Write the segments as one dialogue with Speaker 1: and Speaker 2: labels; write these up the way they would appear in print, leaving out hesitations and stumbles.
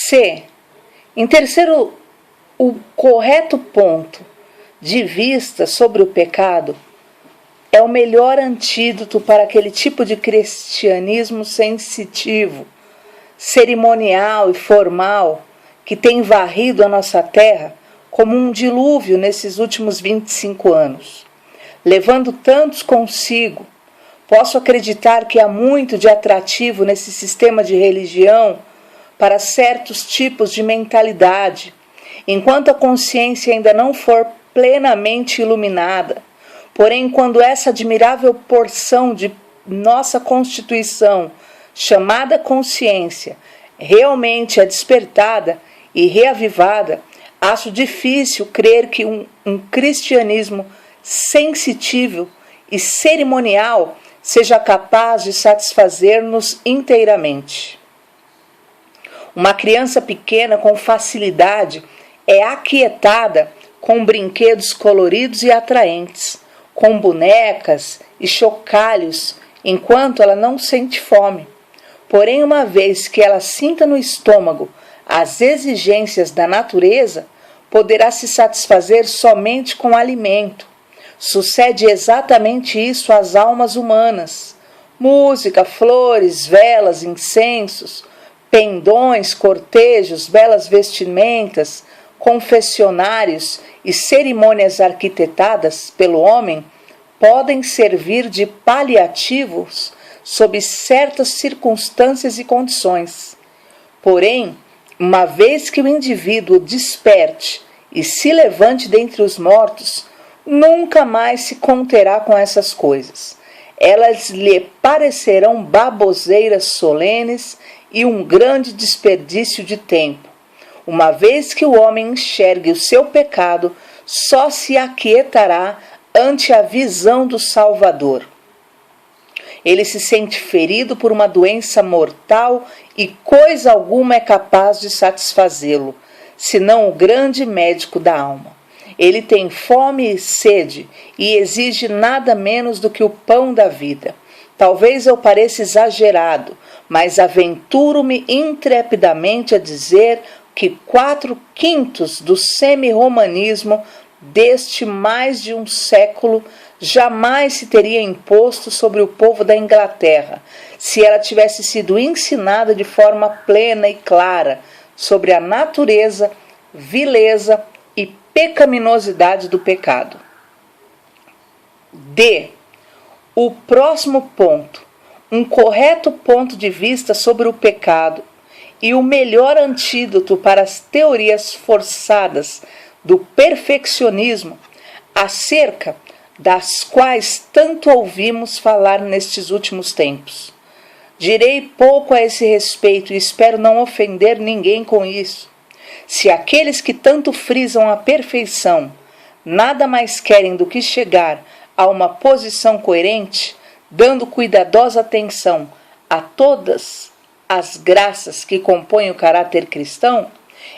Speaker 1: C. Em terceiro, o correto ponto de vista sobre o pecado é o melhor antídoto para aquele tipo de cristianismo sensitivo, cerimonial e formal que tem varrido a nossa terra como um dilúvio nesses últimos 25 anos, levando tantos consigo. Posso acreditar que há muito de atrativo nesse sistema de religião para certos tipos de mentalidade, enquanto a consciência ainda não for plenamente iluminada. Porém, quando essa admirável porção de nossa Constituição, chamada consciência, realmente é despertada e reavivada, acho difícil crer que um cristianismo sensitivo e cerimonial seja capaz de satisfazer-nos inteiramente. Uma criança pequena com facilidade é aquietada com brinquedos coloridos e atraentes, com bonecas e chocalhos, enquanto ela não sente fome. Porém, uma vez que ela sinta no estômago as exigências da natureza, poderá se satisfazer somente com alimento. Sucede exatamente isso às almas humanas. Música, flores, velas, incensos, pendões, cortejos, belas vestimentas, confessionários e cerimônias arquitetadas pelo homem podem servir de paliativos sob certas circunstâncias e condições. Porém, uma vez que o indivíduo desperte e se levante dentre os mortos, nunca mais se conterá com essas coisas. Elas lhe parecerão baboseiras solenes e um grande desperdício de tempo. Uma vez que o homem enxergue o seu pecado, só se aquietará ante a visão do Salvador. Ele se sente ferido por uma doença mortal e coisa alguma é capaz de satisfazê-lo, senão o grande médico da alma. Ele tem fome e sede e exige nada menos do que o pão da vida. Talvez eu pareça exagerado, mas aventuro-me intrepidamente a dizer que 4/5 do semi-romanismo deste mais de um século jamais se teria imposto sobre o povo da Inglaterra, se ela tivesse sido ensinada de forma plena e clara sobre a natureza, vileza e pecaminosidade do pecado. D. O próximo ponto, um correto ponto de vista sobre o pecado e o melhor antídoto para as teorias forçadas do perfeccionismo, acerca das quais tanto ouvimos falar nestes últimos tempos. Direi pouco a esse respeito e espero não ofender ninguém com isso. Se aqueles que tanto frisam a perfeição nada mais querem do que chegar a uma posição coerente, dando cuidadosa atenção a todas as graças que compõem o caráter cristão,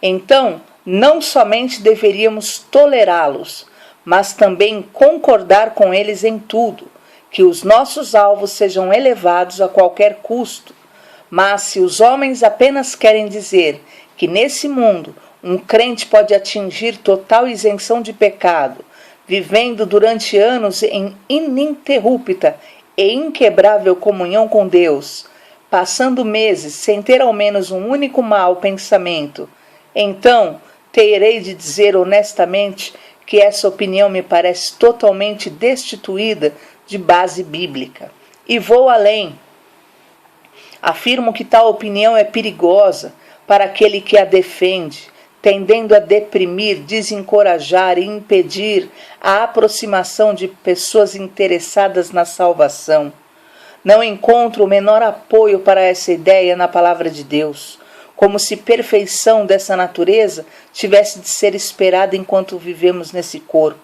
Speaker 1: então não somente deveríamos tolerá-los, mas também concordar com eles em tudo, que os nossos alvos sejam elevados a qualquer custo. Mas se os homens apenas querem dizer que nesse mundo um crente pode atingir total isenção de pecado, vivendo durante anos em ininterrupta e inquebrável comunhão com Deus, passando meses sem ter ao menos um único mau pensamento, então terei de dizer honestamente que essa opinião me parece totalmente destituída de base bíblica. E vou além. Afirmo que tal opinião é perigosa para aquele que a defende, tendendo a deprimir, desencorajar e impedir a aproximação de pessoas interessadas na salvação. Não encontro o menor apoio para essa ideia na palavra de Deus, como se perfeição dessa natureza tivesse de ser esperada enquanto vivemos nesse corpo.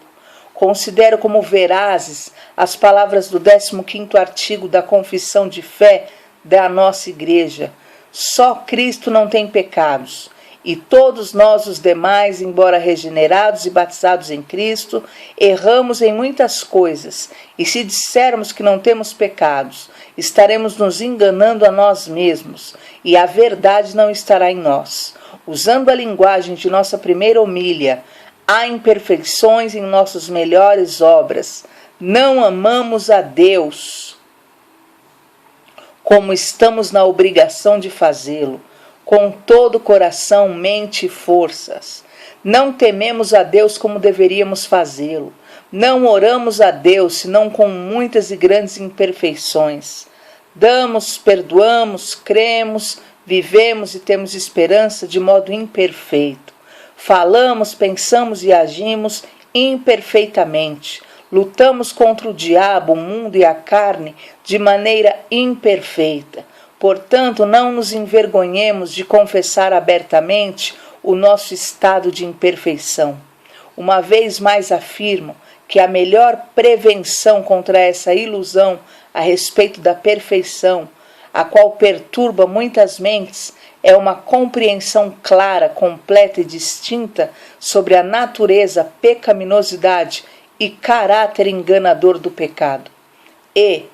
Speaker 1: Considero como verazes as palavras do 15º artigo da Confissão de Fé da nossa Igreja. Só Cristo não tem pecados, e todos nós os demais, embora regenerados e batizados em Cristo, erramos em muitas coisas, e se dissermos que não temos pecados, estaremos nos enganando a nós mesmos, e a verdade não estará em nós. Usando a linguagem de nossa primeira homilia, há imperfeições em nossas melhores obras. Não amamos a Deus como estamos na obrigação de fazê-lo, com todo o coração, mente e forças. Não tememos a Deus como deveríamos fazê-lo. Não oramos a Deus, senão com muitas e grandes imperfeições. Damos, perdoamos, cremos, vivemos e temos esperança de modo imperfeito. Falamos, pensamos e agimos imperfeitamente. Lutamos contra o diabo, o mundo e a carne de maneira imperfeita. Portanto, não nos envergonhemos de confessar abertamente o nosso estado de imperfeição. Uma vez mais afirmo que a melhor prevenção contra essa ilusão a respeito da perfeição, a qual perturba muitas mentes, é uma compreensão clara, completa e distinta sobre a natureza, pecaminosidade e caráter enganador do pecado. E,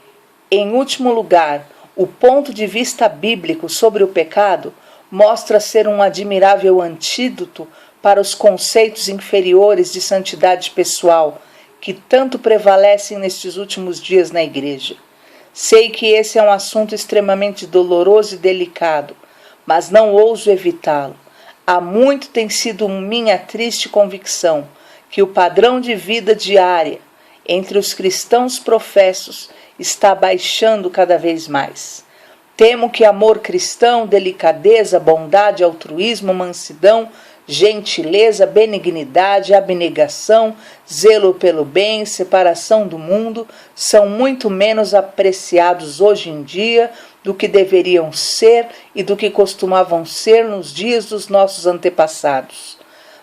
Speaker 1: em último lugar, o ponto de vista bíblico sobre o pecado mostra ser um admirável antídoto para os conceitos inferiores de santidade pessoal que tanto prevalecem nestes últimos dias na igreja. Sei que esse é um assunto extremamente doloroso e delicado, mas não ouso evitá-lo. Há muito tem sido minha triste convicção que o padrão de vida diária entre os cristãos professos está baixando cada vez mais. Temo que amor cristão, delicadeza, bondade, altruísmo, mansidão, gentileza, benignidade, abnegação, zelo pelo bem, separação do mundo, são muito menos apreciados hoje em dia do que deveriam ser e do que costumavam ser nos dias dos nossos antepassados.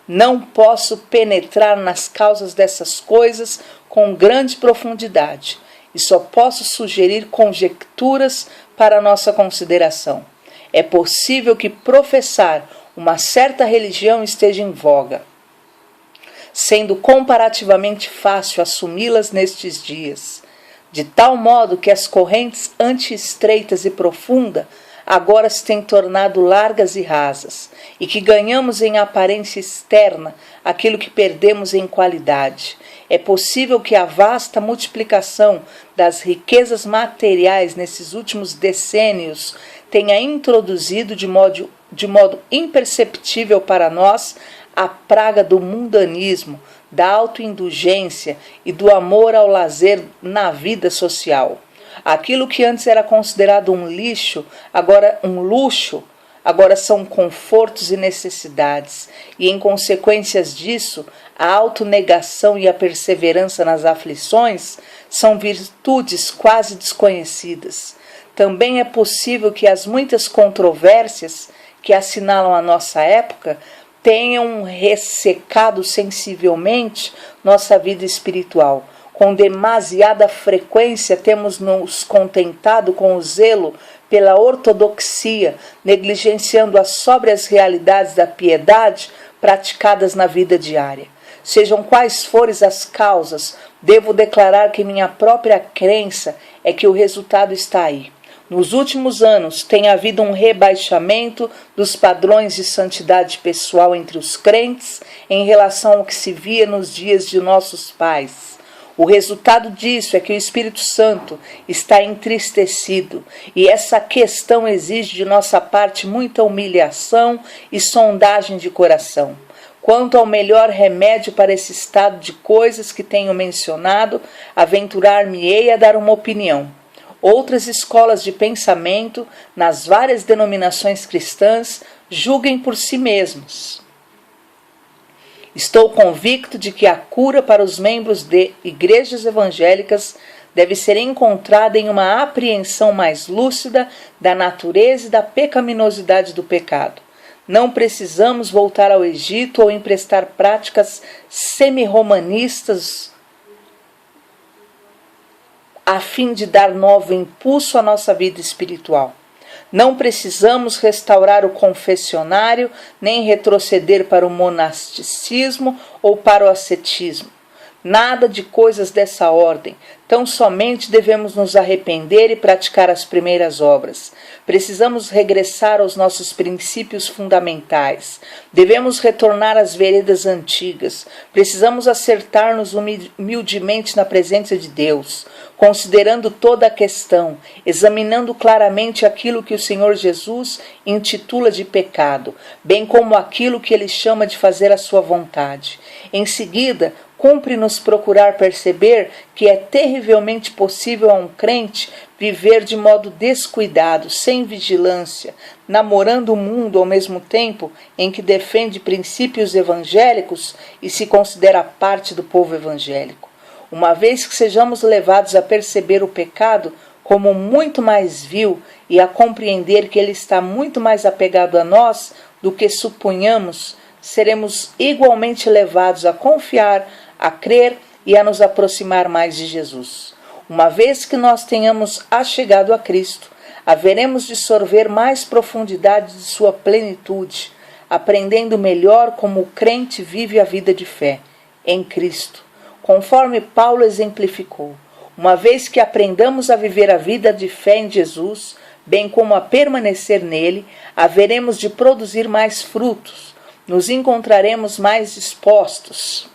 Speaker 1: Não posso penetrar nas causas dessas coisas com grande profundidade e só posso sugerir conjecturas para nossa consideração. É possível que professar uma certa religião esteja em voga, sendo comparativamente fácil assumi-las nestes dias, de tal modo que as correntes anti-estreitas e profundas agora se têm tornado largas e rasas, e que ganhamos em aparência externa aquilo que perdemos em qualidade. É possível que a vasta multiplicação das riquezas materiais nesses últimos decênios tenha introduzido de modo imperceptível para nós a praga do mundanismo, da autoindulgência e do amor ao lazer na vida social. Aquilo que antes era considerado um luxo, agora são confortos e necessidades, e em consequências disso, a autonegação e a perseverança nas aflições são virtudes quase desconhecidas. Também é possível que as muitas controvérsias que assinalam a nossa época tenham ressecado sensivelmente nossa vida espiritual. Com demasiada frequência temos nos contentado com o zelo pela ortodoxia, negligenciando as sóbrias realidades da piedade praticadas na vida diária. Sejam quais forem as causas, devo declarar que minha própria crença é que o resultado está aí. Nos últimos anos tem havido um rebaixamento dos padrões de santidade pessoal entre os crentes em relação ao que se via nos dias de nossos pais. O resultado disso é que o Espírito Santo está entristecido e essa questão exige de nossa parte muita humilhação e sondagem de coração. Quanto ao melhor remédio para esse estado de coisas que tenho mencionado, aventurar-me-ei a dar uma opinião. Outras escolas de pensamento, nas várias denominações cristãs, julguem por si mesmos. Estou convicto de que a cura para os membros de igrejas evangélicas deve ser encontrada em uma apreensão mais lúcida da natureza e da pecaminosidade do pecado. Não precisamos voltar ao Egito ou emprestar práticas semi-romanistas a fim de dar novo impulso à nossa vida espiritual. Não precisamos restaurar o confessionário, nem retroceder para o monasticismo ou para o ascetismo. Nada de coisas dessa ordem. Tão somente devemos nos arrepender e praticar as primeiras obras. Precisamos regressar aos nossos princípios fundamentais. Devemos retornar às veredas antigas. Precisamos acertar-nos humildemente na presença de Deus, considerando toda a questão, examinando claramente aquilo que o Senhor Jesus intitula de pecado, bem como aquilo que ele chama de fazer a sua vontade. Em seguida, cumpre-nos procurar perceber que é terrivelmente possível a um crente viver de modo descuidado, sem vigilância, namorando o mundo ao mesmo tempo em que defende princípios evangélicos e se considera parte do povo evangélico. Uma vez que sejamos levados a perceber o pecado como muito mais vil e a compreender que ele está muito mais apegado a nós do que supunhamos, seremos igualmente levados a confiar, a crer e a nos aproximar mais de Jesus. Uma vez que nós tenhamos achegado a Cristo, haveremos de sorver mais profundidade de sua plenitude, aprendendo melhor como o crente vive a vida de fé em Cristo, conforme Paulo exemplificou. Uma vez que aprendamos a viver a vida de fé em Jesus, bem como a permanecer nele, haveremos de produzir mais frutos, nos encontraremos mais dispostos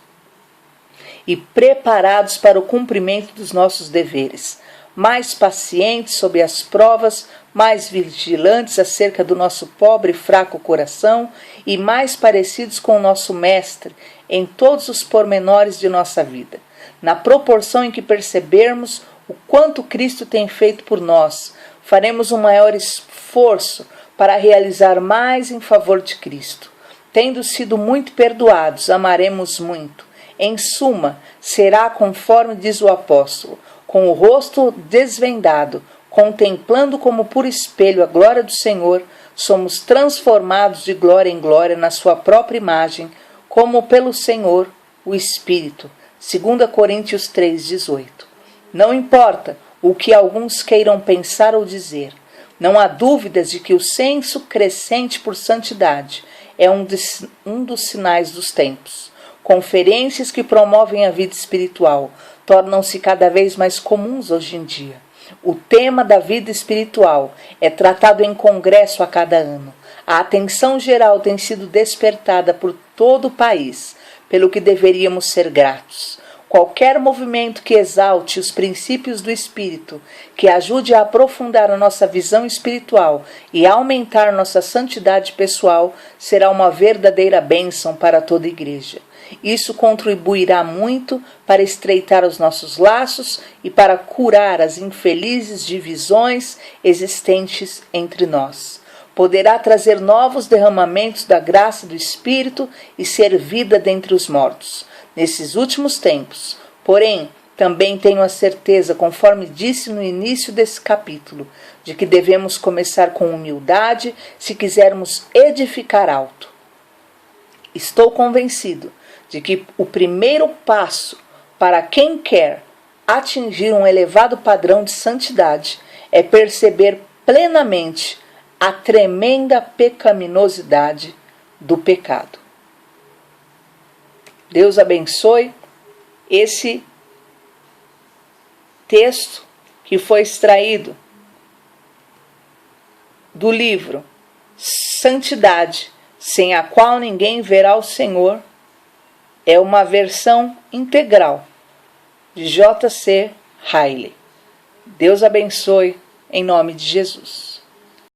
Speaker 1: e preparados para o cumprimento dos nossos deveres, mais pacientes sob as provas, mais vigilantes acerca do nosso pobre e fraco coração e mais parecidos com o nosso Mestre em todos os pormenores de nossa vida, na proporção em que percebermos o quanto Cristo tem feito por nós, faremos um maior esforço para realizar mais em favor de Cristo. Tendo sido muito perdoados, amaremos muito. Em suma, será conforme diz o apóstolo, com o rosto desvendado, contemplando como por espelho a glória do Senhor, somos transformados de glória em glória na sua própria imagem, como pelo Senhor, o Espírito. 2 Coríntios 3,18. Não importa o que alguns queiram pensar ou dizer, não há dúvidas de que o senso crescente por santidade é um dos sinais dos tempos. Conferências que promovem a vida espiritual tornam-se cada vez mais comuns hoje em dia. O tema da vida espiritual é tratado em congresso a cada ano. A atenção geral tem sido despertada por todo o país, pelo que deveríamos ser gratos. Qualquer movimento que exalte os princípios do Espírito, que ajude a aprofundar a nossa visão espiritual e a aumentar nossa santidade pessoal, será uma verdadeira bênção para toda a igreja. Isso contribuirá muito para estreitar os nossos laços e para curar as infelizes divisões existentes entre nós. Poderá trazer novos derramamentos da graça do Espírito e ser vida dentre os mortos nesses últimos tempos. Porém, também tenho a certeza, conforme disse no início desse capítulo, de que devemos começar com humildade se quisermos edificar alto. Estou convencido de que o primeiro passo para quem quer atingir um elevado padrão de santidade é perceber plenamente a tremenda pecaminosidade do pecado. Deus abençoe esse texto que foi extraído do livro Santidade, sem a qual ninguém verá o Senhor. É uma versão integral de J.C. Riley. Deus abençoe em nome de Jesus.